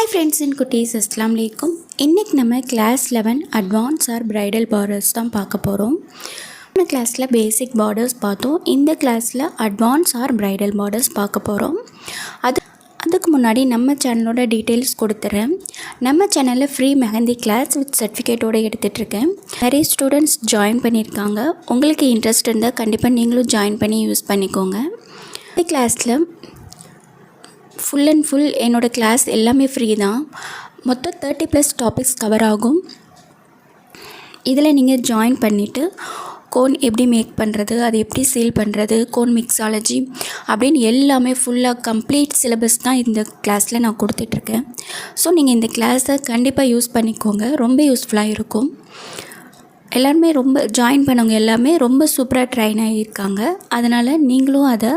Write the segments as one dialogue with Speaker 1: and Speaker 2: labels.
Speaker 1: Hi friends and குட்டீஸ், அஸ்ஸலாமு அலைக்கும். இன்றைக்கி நம்ம class 11 advance or bridal borders தான் பார்க்க போகிறோம். நம்ம கிளாஸில் பேசிக் பார்டர்ஸ் பார்த்தோம். இந்த கிளாஸில் அட்வான்ஸ் ஆர் பிரைடல் பார்டர்ஸ் பார்க்க போகிறோம். அதுக்கு முன்னாடி நம்ம சேனலோட டீட்டெயில்ஸ் கொடுத்துட்றேன். நம்ம சேனலில் ஃப்ரீ மெஹந்தி கிளாஸ் வித் சர்டிஃபிகேட்டோடு எடுத்துகிட்ருக்கேன். நிறைய ஸ்டூடெண்ட்ஸ் ஜாயின் பண்ணியிருக்காங்க. உங்களுக்கு இன்ட்ரெஸ்ட் இருந்தால் கண்டிப்பாக நீங்களும் ஜாயின் பண்ணி யூஸ் பண்ணிக்கோங்க. இந்த கிளாஸில் ஃபுல் அண்ட் ஃபுல் என்னோடய கிளாஸ் எல்லாமே ஃப்ரீ தான். மொத்தம் 30+ டாபிக்ஸ் கவர் ஆகும். இதில் நீங்கள் ஜாயின் பண்ணிவிட்டு கோன் எப்படி மேக் பண்ணுறது, அது எப்படி சீல் பண்ணுறது, கோன் மிக்ஸாலஜி அப்படின்னு எல்லாமே ஃபுல்லாக கம்ப்ளீட் சிலபஸ் தான் இந்த கிளாஸில் நான் கொடுத்துட்ருக்கேன். ஸோ நீங்கள் இந்த கிளாஸை கண்டிப்பாக யூஸ் பண்ணிக்கோங்க. ரொம்ப யூஸ்ஃபுல்லாக இருக்கும். எல்லாருமே ரொம்ப ஜாயின் பண்ணவங்க எல்லாமே ரொம்ப சூப்பராக ட்ரைன் ஆகியிருக்காங்க. அதனால் நீங்களும் அதை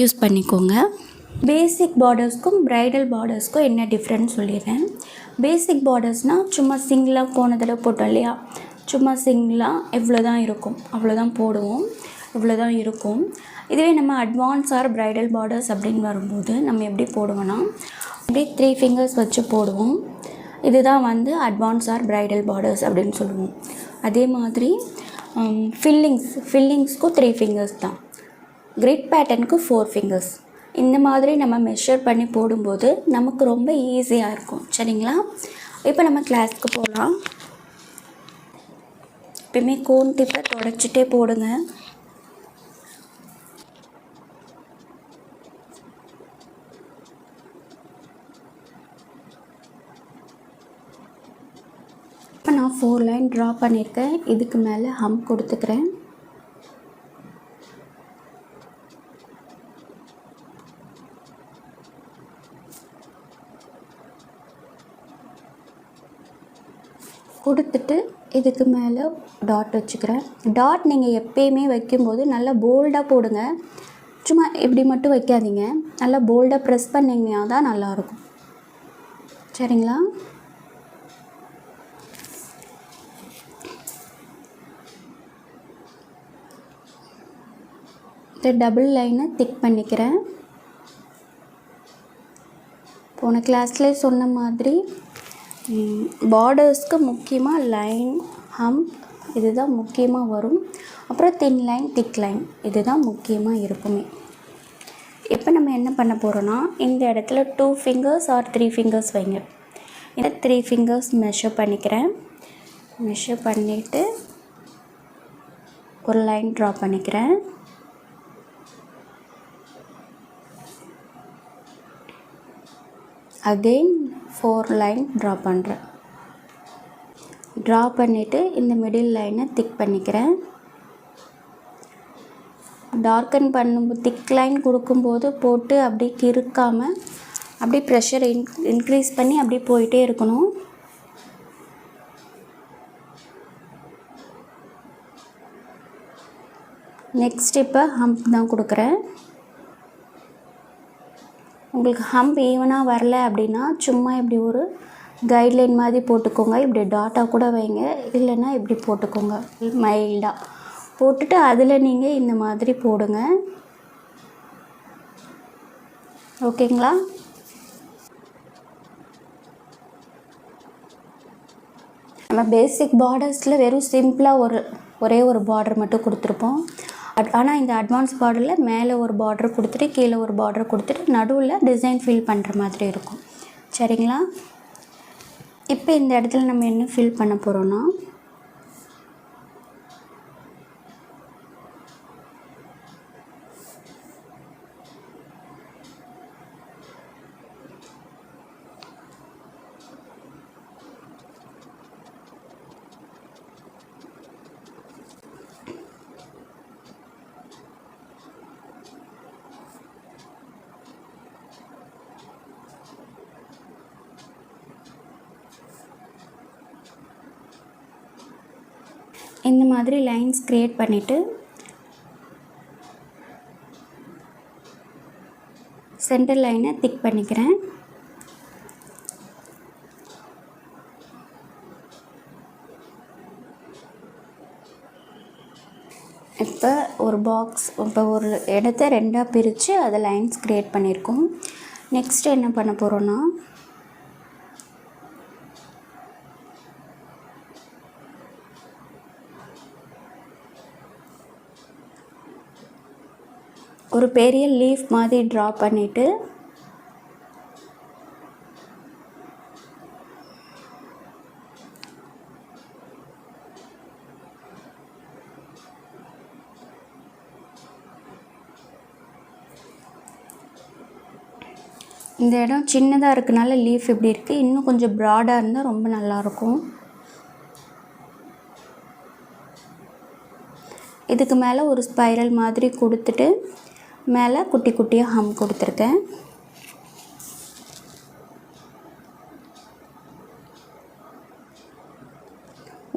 Speaker 1: யூஸ் பண்ணிக்கோங்க. பேசிக் பார்டர்ஸ்க்கும் பிரைடல் பார்டர்ஸ்க்கும் என்ன டிஃப்ரென்ஸ் சொல்லிடுறேன். பேசிக் பார்டர்ஸ்னால் சும்மா சிங்கிளாக போன தடவை போட்டோம் இல்லையா, சும்மா சிங்கிளாக இவ்வளோ தான் இருக்கும், அவ்வளோதான் போடுவோம், இவ்வளோ தான் இருக்கும். இதுவே நம்ம அட்வான்ஸ் ஆர் பிரைடல் பார்டர்ஸ் அப்படின்னு வரும்போது நம்ம எப்படி போடுவோன்னா அப்படியே 3 ஃபிங்கர்ஸ் வச்சு போடுவோம். இதுதான் அட்வான்ஸ் ஆர் பிரைடல் பார்டர்ஸ் அப்படின்னு சொல்லுவோம். அதே மாதிரி ஃபில்லிங்ஸ்க்கும் 3 ஃபிங்கர்ஸ் தான். கிரிட் பேட்டர்னுக்கு 4 ஃபிங்கர்ஸ். இந்த மாதிரி நம்ம மெஷர் பண்ணி போடும்போது நமக்கு ரொம்ப ஈஸியாக இருக்கும். சரிங்களா? இப்போ நம்ம கிளாஸ்க்கு போகலாம். எப்பயுமே கோன் டிப்பை தொடச்சிட்டே போடுங்க. இப்போ நான் 4 லைன் ட்ரா பண்ணியிருக்கேன். இதுக்கு மேலே ஹம் கொடுத்துக்கிறேன். கொடுத்துட்டு இதுக்கு மேலே டாட் வச்சுக்கிறேன். டாட் நீங்கள் எப்பயுமே வைக்கும்போது நல்லா போல்டாக போடுங்க. சும்மா இப்படி மட்டும் வைக்காதீங்க. நல்லா போல்டாக ப்ரெஸ் பண்ணிங்கன்னா தான் நல்லாயிருக்கும். சரிங்களா? இந்த டபுள் லைனை திக் பண்ணிக்கிறேன். போன கிளாஸ்லேயே சொன்ன மாதிரி பார்டர்ஸ்க்கு முக்கியமாக லைன், ஹம்ப் இதுதான் முக்கியமாக வரும். அப்புறம் தின் லைன், திக் லைன் இதுதான் முக்கியமாக இருக்குமே. இப்போ நம்ம என்ன பண்ண போகிறோன்னா இந்த இடத்துல 2 ஃபிங்கர்ஸ் ஆர் 3 ஃபிங்கர்ஸ் வைங்க. இந்த 3 ஃபிங்கர்ஸ் மெஷர் பண்ணிக்கிறேன். மெஷர் பண்ணிவிட்டு ஒரு லைன் ட்ரா பண்ணிக்கிறேன். அகெயின் 4 லைன் ட்ரா பண்ணுறேன். ட்ரா பண்ணிவிட்டு இந்த மிடில் லைனை திக் பண்ணிக்கிறேன். டார்க்கன் பண்ணும்போது திக் லைன் கொடுக்கும்போது போட்டு அப்படியே கிறுக்காமல் அப்படியே ப்ரெஷர் இன்க்ரீஸ் பண்ணி அப்படியே போயிட்டே இருக்கணும். நெக்ஸ்ட் இப்போ ஹம்ப் தான் கொடுக்குறேன். உங்களுக்கு ஹம்ப் ஈவனாக வரல அப்படின்னா சும்மா இப்படி ஒரு கைட்லைன் மாதிரி போட்டுக்கோங்க. இப்படி டாட்டாக கூட வைங்க, இல்லைன்னா இப்படி போட்டுக்கோங்க. மைல்டாக போட்டுட்டு அதில் நீங்கள் இந்த மாதிரி போடுங்க. ஓகேங்களா? நம்ம பேசிக் பார்டர்ஸில் வெறும் சிம்பிளாக ஒரே ஒரு பார்டர் மட்டும் கொடுத்துருப்போம். ஆனால் இந்த அட்வான்ஸ் பார்டரில் மேலே ஒரு பார்டர் கொடுத்துட்டு கீழே ஒரு பார்டர் கொடுத்துட்டு நடுவில் டிசைன் ஃபில் பண்ணுற மாதிரி இருக்கும். சரிங்களா? இப்போ இந்த இடத்துல நம்ம என்ன ஃபில் பண்ண போகிறோன்னா இந்த மாதிரி லைன்ஸ் க்ரியேட் பண்ணிவிட்டு சென்டர் லைனை திக் பண்ணிக்கிறேன். இப்போ ஒரு பாக்ஸ், இப்போ ஒரு இடத்த 2ஆக பிரித்து அதை லைன்ஸ் க்ரியேட் பண்ணியிருக்கோம். நெக்ஸ்ட்டு என்ன பண்ண போகிறோன்னா ஒரு பெரிய லீஃப் மாதிரி ட்ரா பண்ணிவிட்டு இந்த இடம் சின்னதாக இருக்கனால லீஃப் இப்படி இருக்குது. இன்னும் கொஞ்சம் ப்ராடாக இருந்தால் ரொம்ப நல்லாயிருக்கும். இதுக்கு மேலே ஒரு ஸ்பைரல் மாதிரி கொடுத்துட்டு மேலே குட்டி குட்டியாக ஹம் கொடுத்துருக்கேன்.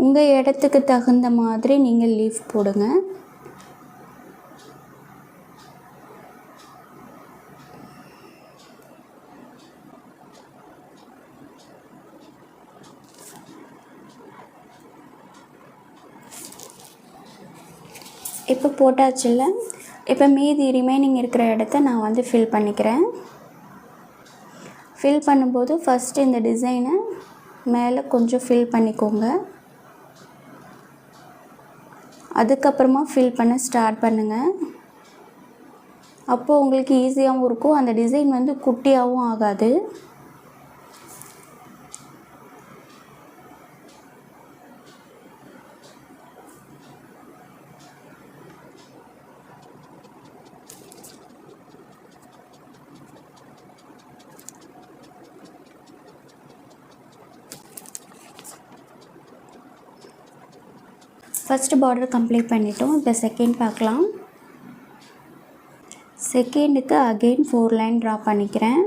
Speaker 1: உங்கள் இடத்துக்கு தகுந்த மாதிரி நீங்கள் லீஃப் போடுங்க. இப்போ போட்டாச்சுல்ல. இப்போ மீதி ரிமைனிங் இருக்கிற இடத்த நான் வந்து ஃபில் பண்ணிக்கிறேன். ஃபில் பண்ணும்போது ஃபஸ்ட்டு இந்த டிசைனை மேலே கொஞ்சம் ஃபில் பண்ணிக்கோங்க. அதுக்கப்புறமா ஃபில் பண்ண ஸ்டார்ட் பண்ணுங்கள். அப்போது உங்களுக்கு ஈஸியாகவும் இருக்கும். அந்த டிசைன் வந்து குட்டியாகவும் ஆகாது. ஃபஸ்ட்டு பார்டர் கம்ப்ளீட் பண்ணிட்டோம். இப்போ செகண்ட் பார்க்கலாம். செகண்டுக்கு அகெயின் 4 லைன் ட்ரா பண்ணிக்கிறேன்.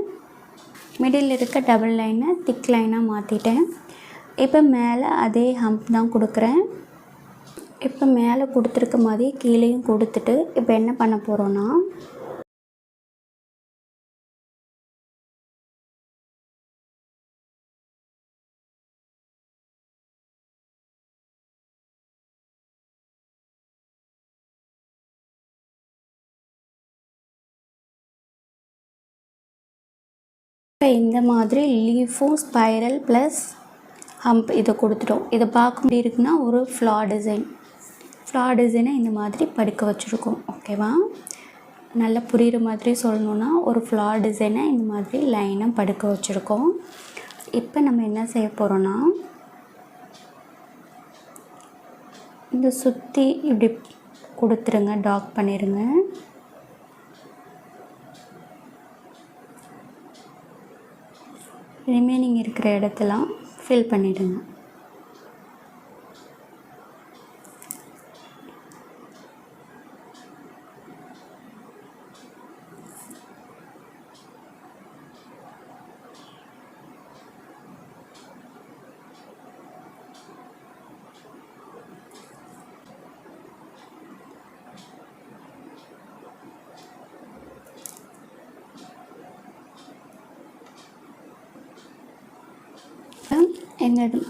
Speaker 1: மிடில் இருக்க டபுள் லைனை திக் லைனாக மாற்றிட்டேன். இப்போ மேலே அதே ஹம்ப் தான் கொடுக்குறேன். இப்போ மேலே கொடுத்துருக்க மாதிரி கீழேயும் கொடுத்துட்டு இப்போ என்ன பண்ண போகிறோன்னா, இப்போ இந்த மாதிரி லீஃபும் ஸ்பைரல் ப்ளஸ் ஹம்ப் இதை கொடுத்துட்டோம். இதை பார்க்க முடியும் இருக்குன்னா ஒரு ஃப்ளார் டிசைனை இந்த மாதிரி படுக்க வச்சுருக்கோம். ஓகேவா? நல்லா புரிகிற மாதிரி சொல்லணுன்னா ஒரு ஃப்ளார் டிசைனை இந்த மாதிரி லைனாக படுக்க வச்சுருக்கோம். இப்போ நம்ம என்ன செய்ய போகிறோன்னா, இந்த சுற்றி இப்படி கொடுத்துருங்க, டாக் பண்ணிடுங்க. ரிமைனிங் இருக்கிற இடத்தெல்லாம் ஃபில் பண்ணிவிடுங்க.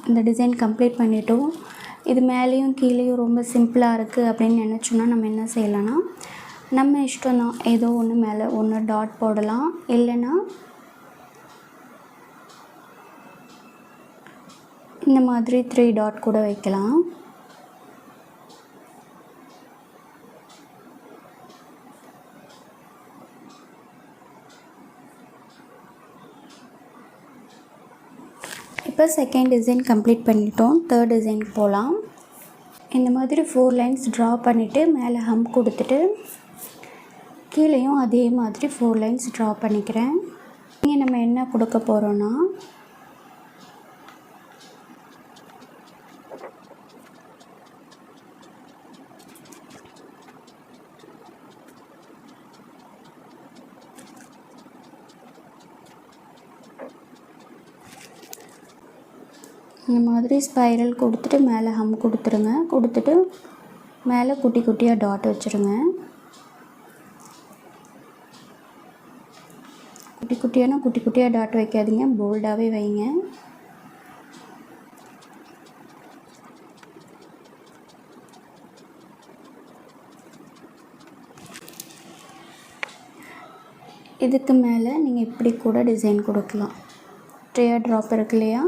Speaker 1: இந்த டிசைன் கம்ப்ளீட் பண்ணிட்டோம். இது மேலேயும் கீழேயும் ரொம்ப சிம்பிளாக இருக்குது அப்படின்னு நினச்சோன்னா நம்ம என்ன செய்யலாம்னா, நம்ம இஷ்டம் தான். ஏதோ ஒன்று மேலே ஒன்று டாட் போடலாம். இல்லைன்னா இந்த மாதிரி 3 டாட் கூட வைக்கலாம். இப்போ செகண்ட் டிசைன் கம்ப்ளீட் பண்ணிட்டோம். தேர்ட் டிசைனுக்கு போகலாம். இந்த மாதிரி 4 லைன்ஸ் ட்ரா பண்ணிவிட்டு மேலே ஹம்ப் கொடுத்துட்டு கீழேயும் அதே மாதிரி 4 லைன்ஸ் ட்ரா பண்ணிக்கிறேன். இங்கே நம்ம என்ன கொடுக்க போகிறோன்னா, இந்த மாதிரி ஸ்பைரல் கொடுத்துட்டு மேலே ஹம் கொடுத்துருங்க. கொடுத்துட்டு மேலே குட்டி குட்டியாக டாட் வச்சுருங்க. குட்டி குட்டியாக டாட் வைக்காதீங்க, போல்டாகவே வைங்க. இதுக்கு மேலே நீங்கள் இப்படி கூட டிசைன் கொடுக்கலாம். ட்ரையர் ட்ராப் இருக்கு இல்லையா,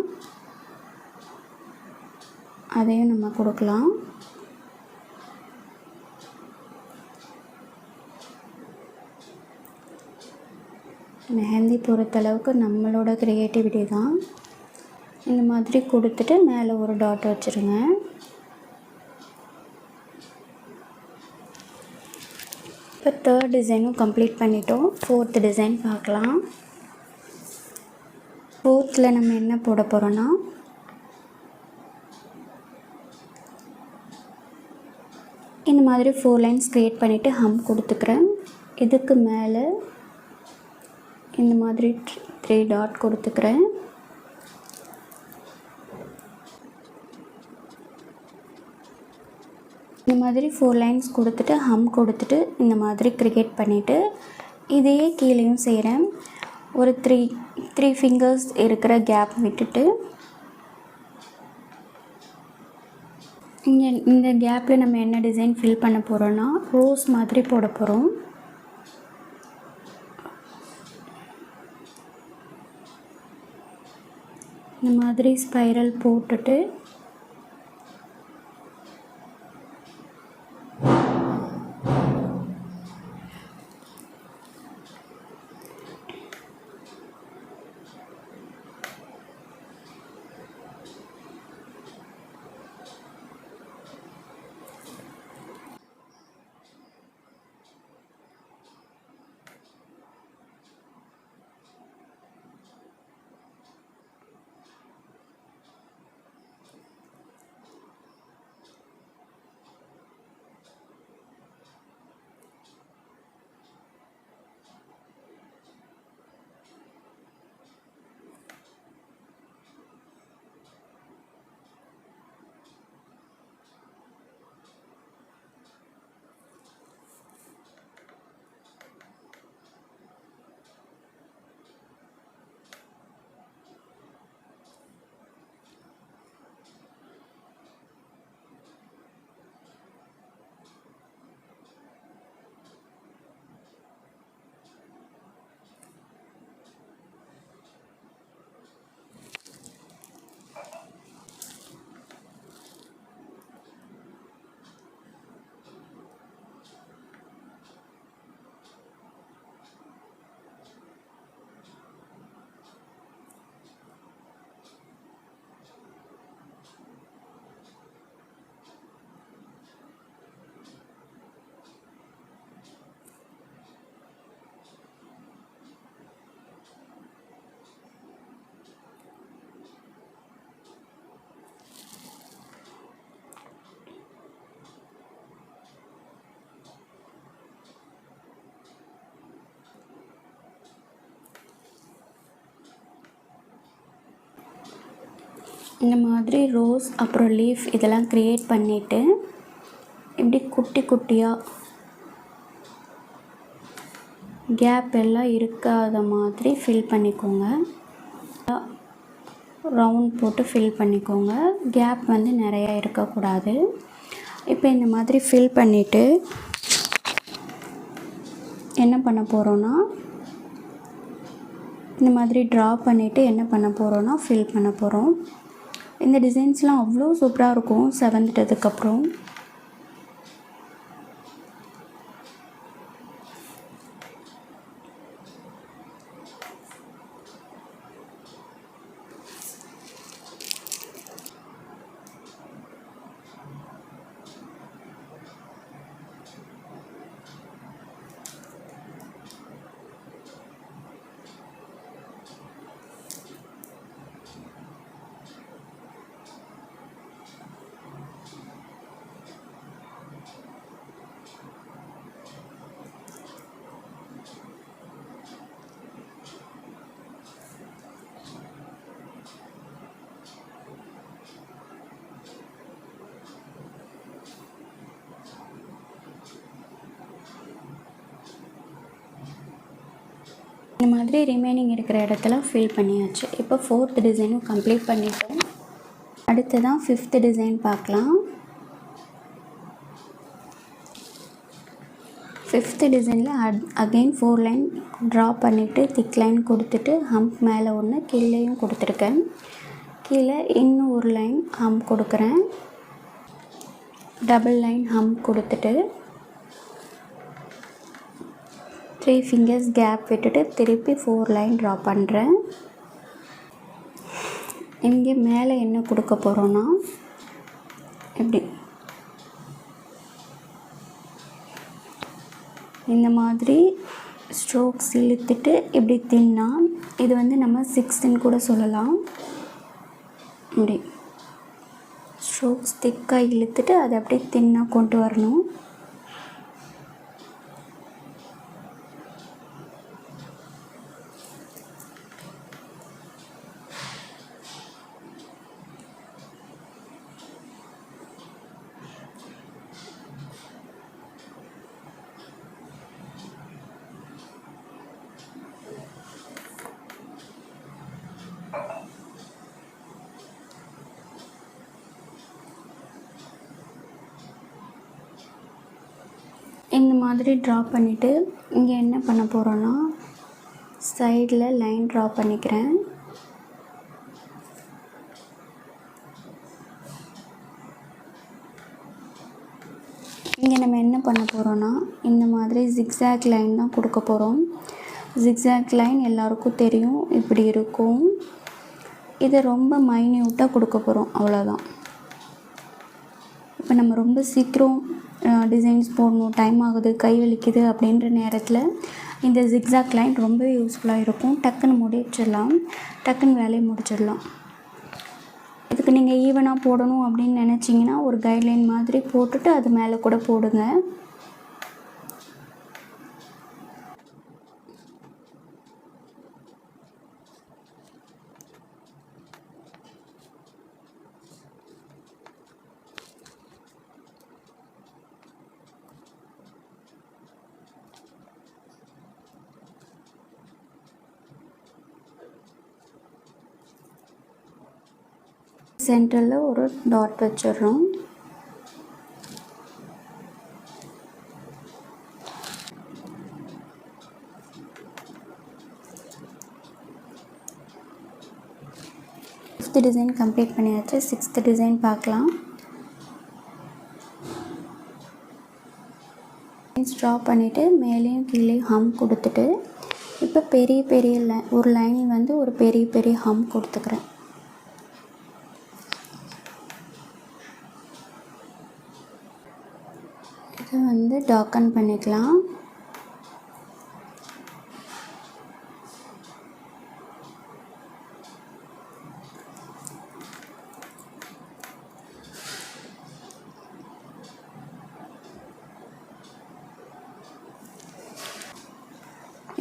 Speaker 1: அதையும் நம்ம கொடுக்கலாம். மெஹந்தி பொறுத்தளவுக்கு நம்மளோட க்ரியேட்டிவிட்டி தான். இந்த மாதிரி கொடுத்துட்டு மேலே ஒரு டாட் வச்சுருங்க. இப்போ 3rd டிசைனும் கம்ப்ளீட் பண்ணிட்டோம். 4th டிசைன் பார்க்கலாம். 4th நம்ம என்ன போட போகிறோன்னா, இந்த மாதிரி 4 லைன்ஸ் க்ரியேட் பண்ணிவிட்டு ஹம் கொடுத்துக்கிறேன். இதுக்கு மேலே இந்த மாதிரி 3 டாட் கொடுத்துக்கிறேன். இந்த மாதிரி 4 லைன்ஸ் கொடுத்துட்டு ஹம் கொடுத்துட்டு இந்த மாதிரி க்ரியேட் பண்ணிவிட்டு இதையே கீழேயும் செய்கிறேன். ஒரு 3 ஃபிங்கர்ஸ் இருக்கிற கேப் விட்டுட்டு இந்த கேப்பில் நம்ம என்ன டிசைன் ஃபில் பண்ண போகிறோன்னா, ரோஸ் மாதிரி போட போகிறோம். இந்த மாதிரி ஸ்பைரல் போட்டுட்டு இந்த மாதிரி ரோஸ் அப்புறம் லீஃப் இதெல்லாம் க்ரியேட் பண்ணிவிட்டு இப்படி குட்டி குட்டியாக கேப் எல்லாம் இருக்காத மாதிரி ஃபில் பண்ணிக்கோங்க. ரவுண்ட் போட்டு ஃபில் பண்ணிக்கோங்க. கேப் வந்து நிறையா இருக்கக்கூடாது. இப்போ இந்த மாதிரி ஃபில் பண்ணிவிட்டு என்ன பண்ண போகிறோன்னா, இந்த மாதிரி ட்ரா பண்ணிவிட்டு என்ன பண்ண போகிறோன்னா ஃபில் பண்ண போகிறோம். இந்த டிசைன்ஸ்லாம் அவ்வளோ சூப்பராக இருக்கும் செவந்துட்டதுக்கப்புறம். இந்த மாதிரி ரிமைனிங் இருக்கிற இடத்துல ஃபில் பண்ணியாச்சு. இப்போ 4th டிசைனும் கம்ப்ளீட் பண்ணிட்டோம். அடுத்ததான் 5th டிசைன் பார்க்கலாம். 5th டிசைனில் அகெயின் 4 லைன் ட்ரா பண்ணிவிட்டு திக் லைன் கொடுத்துட்டு ஹம்ப் மேலே ஒன்று கீழேயும் கொடுத்துருக்கேன். கீழே இன்னும் ஒரு லைன் ஹம்ப் கொடுக்குறேன். டபுள் லைன் ஹம்ப் கொடுத்துட்டு 3 fingers கேப் விட்டுட்டு திருப்பி 4 லைன் ட்ரா பண்ணுறேன். இங்கே மேலே என்ன கொடுக்க போகிறோன்னா இப்படி இந்த மாதிரி ஸ்ட்ரோக்ஸ் இழுத்துட்டு இப்படி தின்னா இது வந்து நம்ம 6ன்னு கூட சொல்லலாம். இப்படி ஸ்ட்ரோக்ஸ் திக்காக இழுத்துட்டு அதை அப்படியே தின்னா கொண்டு வரணும். இந்த மாதிரி ட்ரா பண்ணிவிட்டு இங்கே என்ன பண்ண போகிறோன்னா சைடில் லைன் ட்ரா பண்ணிக்கிறேன். இங்கே நம்ம என்ன பண்ண போகிறோன்னா இந்த மாதிரி ஜிக்ஸாக் லைன் தான் கொடுக்க போகிறோம். ஜிக்ஸாக் லைன் எல்லாருக்கும் தெரியும், இப்படி இருக்கும். இதை ரொம்ப மைன்யூட்டாக கொடுக்க போகிறோம், அவ்வளோதான். இப்போ நம்ம ரொம்ப சீக்கிரம் டிசைன்ஸ் போடணும், டைம் ஆகுது, கை வலிக்குது அப்படின்ற நேரத்தில் இந்த ஜிக்ஸாக் லைன் ரொம்ப யூஸ்ஃபுல்லாக இருக்கும். டக்குன்னு முடிச்சிடலாம், டக்குன்னு வேலையை முடிச்சிடலாம். இதுக்கு நீங்கள் ஈவனாக போடணும் அப்படின்னு நினச்சிங்கன்னா ஒரு கைட்லைன் மாதிரி போட்டுட்டு அது மேலே கூட போடுங்க. சென்டரில் ஒரு டாட் வச்சிடுறோம். ஃபிஃப்த் டிசைன் கம்ப்ளீட் பண்ணியாச்சு. 6th டிசைன் பார்க்கலாம். ட்ரா பண்ணிவிட்டு மேலேயும் கீழே ஹம் கொடுத்துட்டு இப்போ பெரிய ஒரு லைன் வந்து ஒரு பெரிய ஹம் கொடுத்துக்கிறேன். இதை வந்து டாக்கன் பண்ணிக்கலாம்.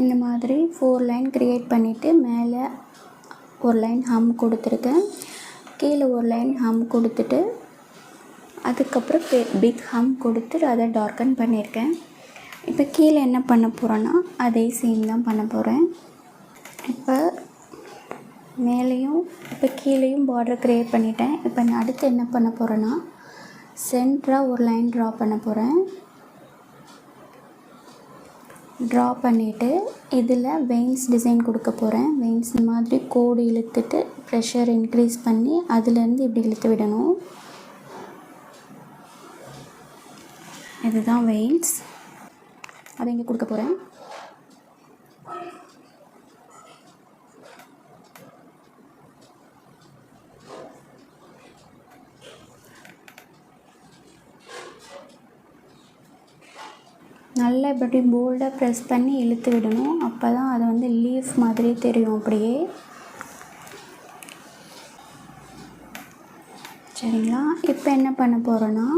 Speaker 1: இந்த மாதிரி 4 லைன் க்ரியேட் பண்ணிவிட்டு மேலே ஒரு லைன் ஹம் கொடுத்துருக்கேன், கீழே ஒரு லைன் ஹம் கொடுத்துட்டு அதுக்கப்புறம் பிக் ஹம் கொடுத்துட்டு அதை டார்க்கன் பண்ணியிருக்கேன். இப்போ கீழே என்ன பண்ண போகிறேன்னா அதே சீன் தான் பண்ண போகிறேன். இப்போ மேலேயும் இப்போ கீழேயும் பார்டர் க்ரியேட் பண்ணிட்டேன். இப்போ நான் அடுத்து என்ன பண்ண போகிறேன்னா சென்டராக ஒரு லைன் ட்ரா பண்ண போகிறேன். ட்ரா பண்ணிவிட்டு இதில் வெயின்ஸ் டிசைன் கொடுக்க போகிறேன். வெயின்ஸ் மாதிரி கோடு இழுத்துட்டு ப்ரெஷர் இன்க்ரீஸ் பண்ணி அதுலேருந்து இப்படி இழுத்து விடணும். இதுதான் வெயின்ஸ், அதை இங்கே கொடுக்க போகிறேன். நல்லா இப்படி போல்டாக ப்ரெஸ் பண்ணி இழுத்து விடணும், அப்போ தான் அது வந்து லீஃப் மாதிரி தெரியும் அப்படியே. சரிங்களா? இப்போ என்ன பண்ண போகிறோன்னா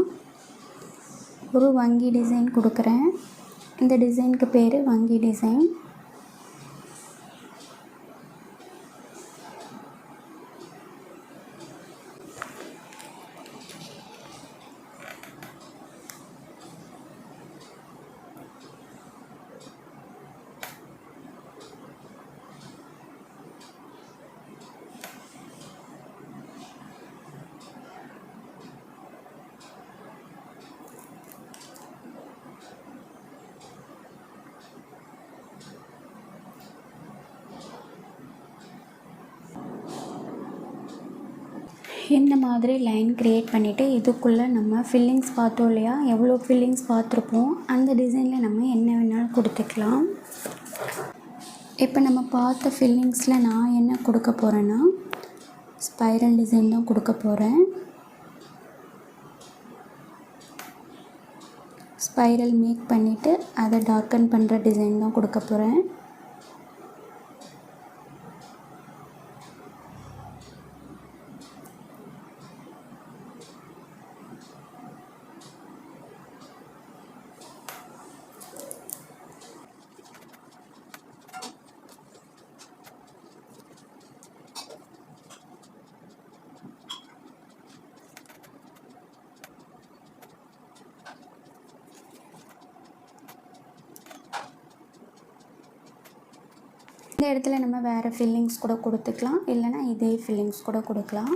Speaker 1: ஒரு வங்கி டிசைன் கொடுக்குறேன். இந்த டிசைனுக்கு பேர் வங்கி டிசைன். இந்த மாதிரி லைன் க்ரியேட் பண்ணிவிட்டு இதுக்குள்ளே நம்ம ஃபில்லிங்ஸ் பார்த்தோம் இல்லையா, எவ்வளோ ஃபில்லிங்ஸ் பார்த்துருப்போம், அந்த டிசைனில் நம்ம என்ன வேணாலும் கொடுத்துக்கலாம். இப்போ நம்ம பார்த்த ஃபில்லிங்ஸில் நான் என்ன கொடுக்க போகிறேன்னா ஸ்பைரல் டிசைன் தான் கொடுக்க போகிறேன். ஸ்பைரல் மேக் பண்ணிவிட்டு அதை டார்க்கன் பண்ணுற டிசைன் தான் கொடுக்க போகிறேன். இந்த இடத்துல நம்ம வேறு ஃபில்லிங்ஸ் கூட கொடுத்துக்கலாம், இல்லைனா இதே ஃபில்லிங்ஸ் கூட கொடுக்கலாம்.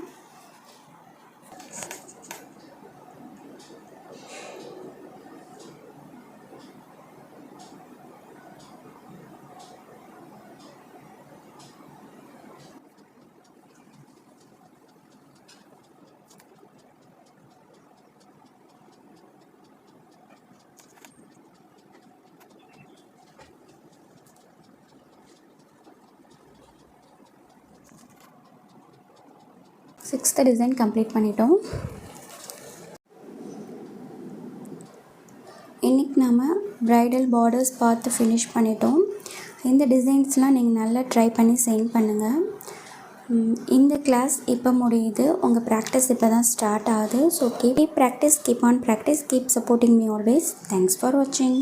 Speaker 1: சிக்ஸ்த் டிசைன் கம்ப்ளீட் பண்ணிட்டோம். இன்றைக்கி நம்ம ப்ரைடல் பார்டர்ஸ் பார்த்து ஃபினிஷ் பண்ணிட்டோம். இந்த டிசைன்ஸ்லாம் நீங்கள் நல்லா ட்ரை பண்ணி சென்ட் பண்ணுங்கள். இந்த கிளாஸ் இப்போ முடியுது. உங்கள் ப்ராக்டிஸ் இப்போ தான் ஸ்டார்ட் ஆகுது. So keep practice, keep on practice, keep supporting me always. Thanks for வாட்சிங்.